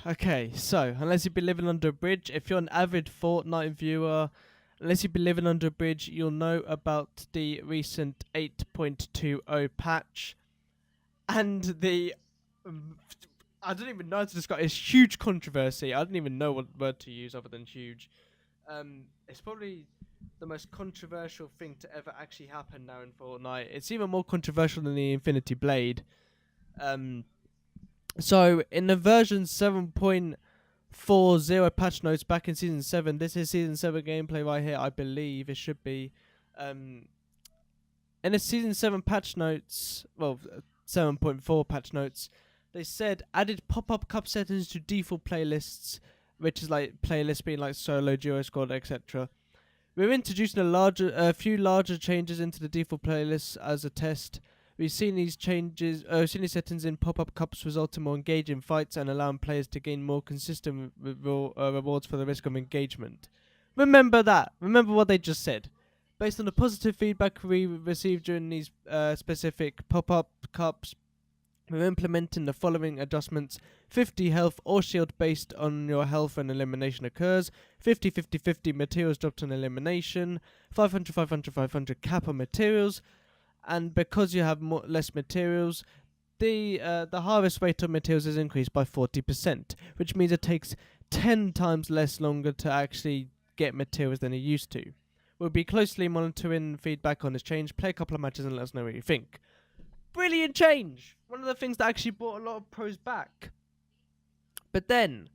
Okay, so unless you've been living under a bridge, if you're an avid Fortnite viewer, unless you've been living under a bridge, you'll know about the recent 8.20 patch and the I don't even know how to describe. It's huge controversy. I don't even know what word to use other than huge. It's probably the most controversial thing to ever actually happen now in Fortnite. It's even more controversial than the Infinity Blade. Um, so in the version 7.40 patch notes back in season 7, this is season 7 gameplay right here. I believe it should be. In the season 7 patch notes, 7.4 patch notes, they said added pop-up cup settings to default playlists, which is like playlists being like solo, duo, squad, etc. We're introducing a few larger changes into the default playlists as a test. We've seen these settings in pop-up cups result in more engaging fights and allowing players to gain more consistent rewards for the risk of engagement. Remember that. Remember what they just said. Based on the positive feedback we received during these specific pop-up cups, we're implementing the following adjustments: 50 health or shield based on your health when elimination occurs, 50 50 50 materials dropped on elimination, 500 500 500 cap on materials, and because you have less materials, the harvest rate of materials is increased by 40%, which means it takes 10 times less longer to actually get materials than it used to. We'll be closely monitoring feedback on this change. Play a couple of matches and let us know what you think. Brilliant change! One of the things that actually brought a lot of pros back. But then,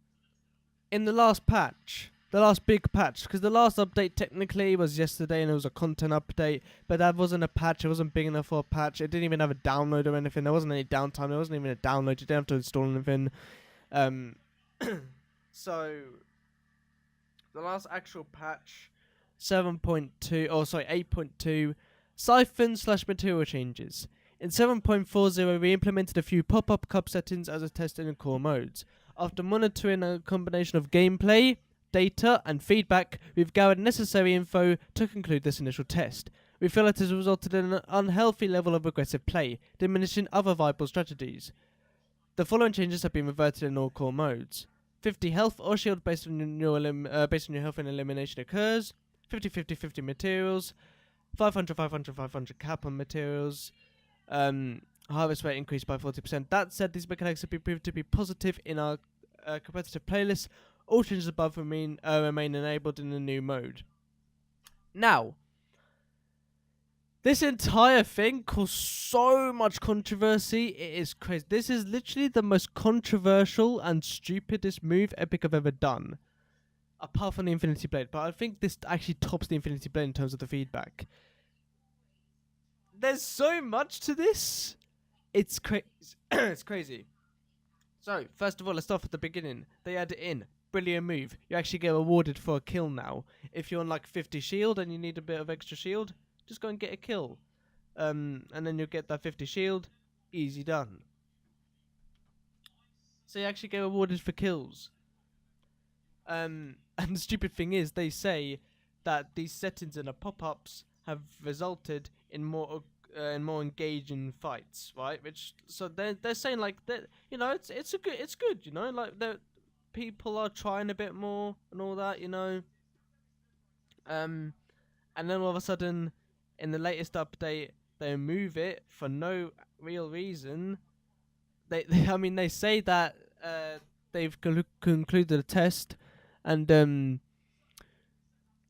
in the last patch, the last big patch, because the last update technically was yesterday and it was a content update, but that wasn't a patch, it wasn't big enough for a patch, it didn't even have a download or anything, there wasn't any downtime, there wasn't even a download, you didn't have to install anything. So, the last actual patch, 8.2, siphon/material changes. In 7.40, we implemented a few pop-up cup settings as a test in the core modes. After monitoring a combination of gameplay, data, and feedback, we've gathered necessary info to conclude this initial test. We feel it has resulted in an unhealthy level of aggressive play, diminishing other viable strategies. The following changes have been reverted in all core modes. 50 health or shield based on your health when elimination occurs, 50 50 50 materials, 500 500 500 cap on materials, harvest rate increased by 40%. That said, these mechanics have been proved to be positive in our competitive playlist. All changes above remain enabled in the new mode. Now, this entire thing caused so much controversy. It is crazy. This is literally the most controversial and stupidest move Epic have ever done, apart from the Infinity Blade. But I think this actually tops the Infinity Blade in terms of the feedback. There's so much to this. It's crazy. It's crazy. So, first of all, let's start at the beginning. They add it in. Brilliant move. You actually get rewarded for a kill now. If you're on like 50 shield and you need a bit of extra shield, just go and get a kill. And then you'll get that 50 shield. Easy done. So you actually get rewarded for kills. And the stupid thing is, they say that these settings in the pop-ups have resulted in more engaging fights, right? Which so they're saying like that, you know, it's good, you know, like the people are trying a bit more and all that, you know. And then all of a sudden, in the latest update, they remove it for no real reason. They say that they've concluded a test, and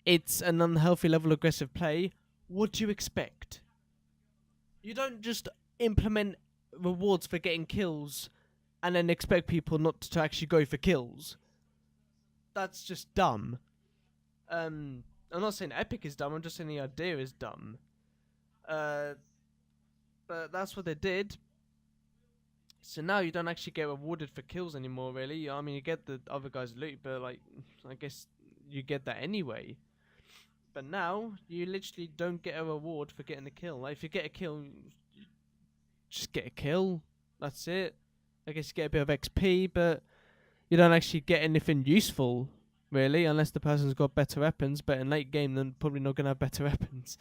it's an unhealthy level of aggressive play. What do you expect? You don't just implement rewards for getting kills and then expect people not to actually go for kills. That's just dumb. I'm not saying Epic is dumb, I'm just saying the idea is dumb. But that's what they did. So now you don't actually get rewarded for kills anymore, really. I mean, you get the other guy's loot, but like, I guess you get that anyway. But now, you literally don't get a reward for getting a kill. Like, if you get a kill, just get a kill. That's it. I guess you get a bit of XP, but you don't actually get anything useful, really, unless the person's got better weapons. But in late game, they're probably not going to have better weapons.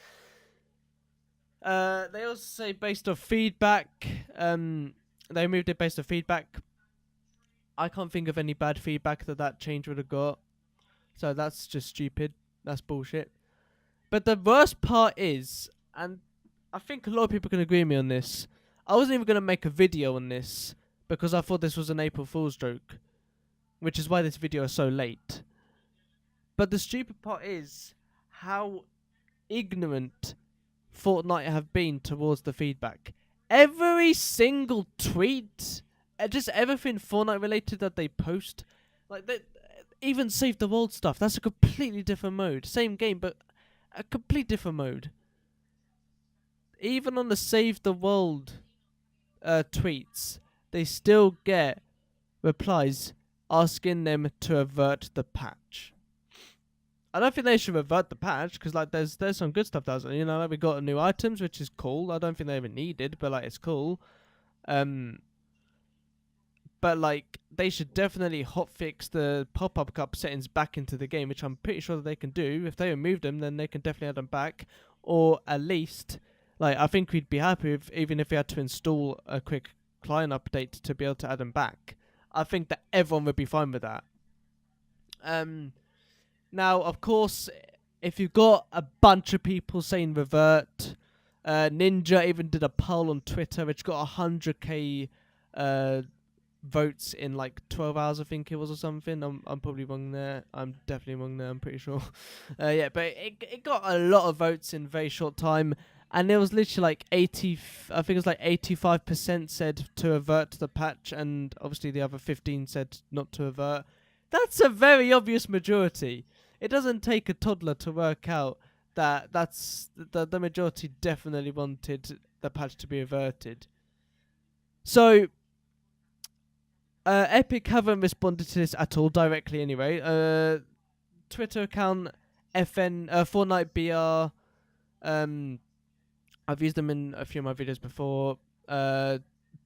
They also say based off feedback. They moved it based off feedback. I can't think of any bad feedback that change would have got. So that's just stupid. That's bullshit. But the worst part is, and I think a lot of people can agree with me on this, I wasn't even going to make a video on this because I thought this was an April Fool's joke, which is why this video is so late. But the stupid part is how ignorant Fortnite have been towards the feedback. Every single tweet, just everything Fortnite related that they post, like they, even Save the World stuff, that's a completely different mode. Same game, but a complete different mode. Even on the Save the World tweets, they still get replies asking them to avert the patch. I don't think they should avert the patch because like there's some good stuff that like we got new items, which is cool. I don't think they even needed, but like it's cool. But like they should definitely hotfix the pop-up cup settings back into the game, which I'm pretty sure that they can do. If they remove them, then they can definitely add them back, or at least like I think we'd be happy if even if we had to install a quick client update to be able to add them back. I think that everyone would be fine with that. Now, of course, if you've got a bunch of people saying revert, Ninja even did a poll on Twitter which got 100k votes in like 12 hours, I think it was, or something. I'm probably wrong there. I'm definitely wrong there, I'm pretty sure. Yeah, but it got a lot of votes in a very short time. And there was literally like 80, I think it was like 85% said to avert the patch, and obviously the other 15 said not to avert. That's a very obvious majority. It doesn't take a toddler to work out that that's the majority definitely wanted the patch to be averted. So, Epic haven't responded to this at all directly anyway. Twitter account Fortnite BR. I've used them in a few of my videos before.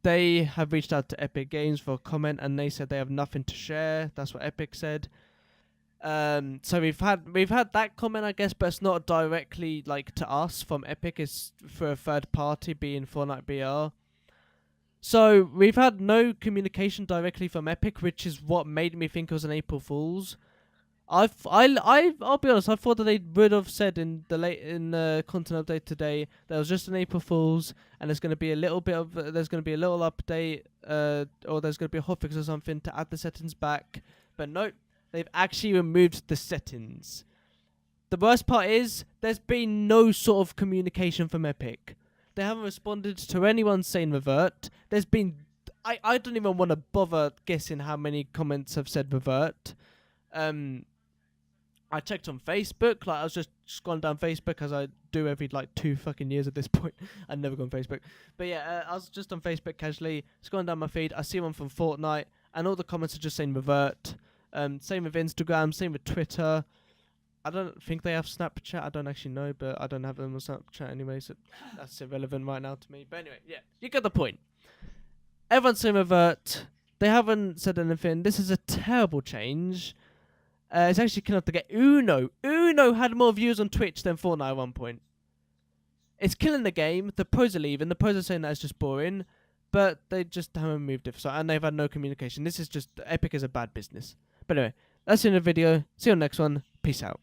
They have reached out to Epic Games for a comment, and they said they have nothing to share. That's what Epic said. So we've had that comment, I guess, but it's not directly like to us from Epic. It's for a third party, being Fortnite BR. So we've had no communication directly from Epic, which is what made me think it was an April Fool's. I'll be honest. I thought that they would have said in the content update today that it was just an April Fool's, and there's going to be a little update, or there's going to be a hotfix or something to add the settings back. But no, they've actually removed the settings. The worst part is there's been no sort of communication from Epic. They haven't responded to anyone saying revert. There's been I don't even want to bother guessing how many comments have said revert. I checked on Facebook, like I was just scrolling down Facebook as I do every like 2 fucking years at this point. I've never gone Facebook. But yeah, I was just on Facebook casually, scrolling down my feed. I see one from Fortnite, and all the comments are just saying revert. Same with Instagram, same with Twitter. I don't think they have Snapchat. I don't actually know, but I don't have them on Snapchat anyway, so that's irrelevant right now to me. But anyway, yeah, you get the point. Everyone's saying revert. They haven't said anything. This is a terrible change. It's actually killing off the game. Uno had more views on Twitch than Fortnite at one point. It's killing the game. The pros are leaving. The pros are saying that it's just boring. But they just haven't moved it. And they've had no communication. This is just... Epic is a bad business. But anyway, that's the end of the video. See you on the next one. Peace out.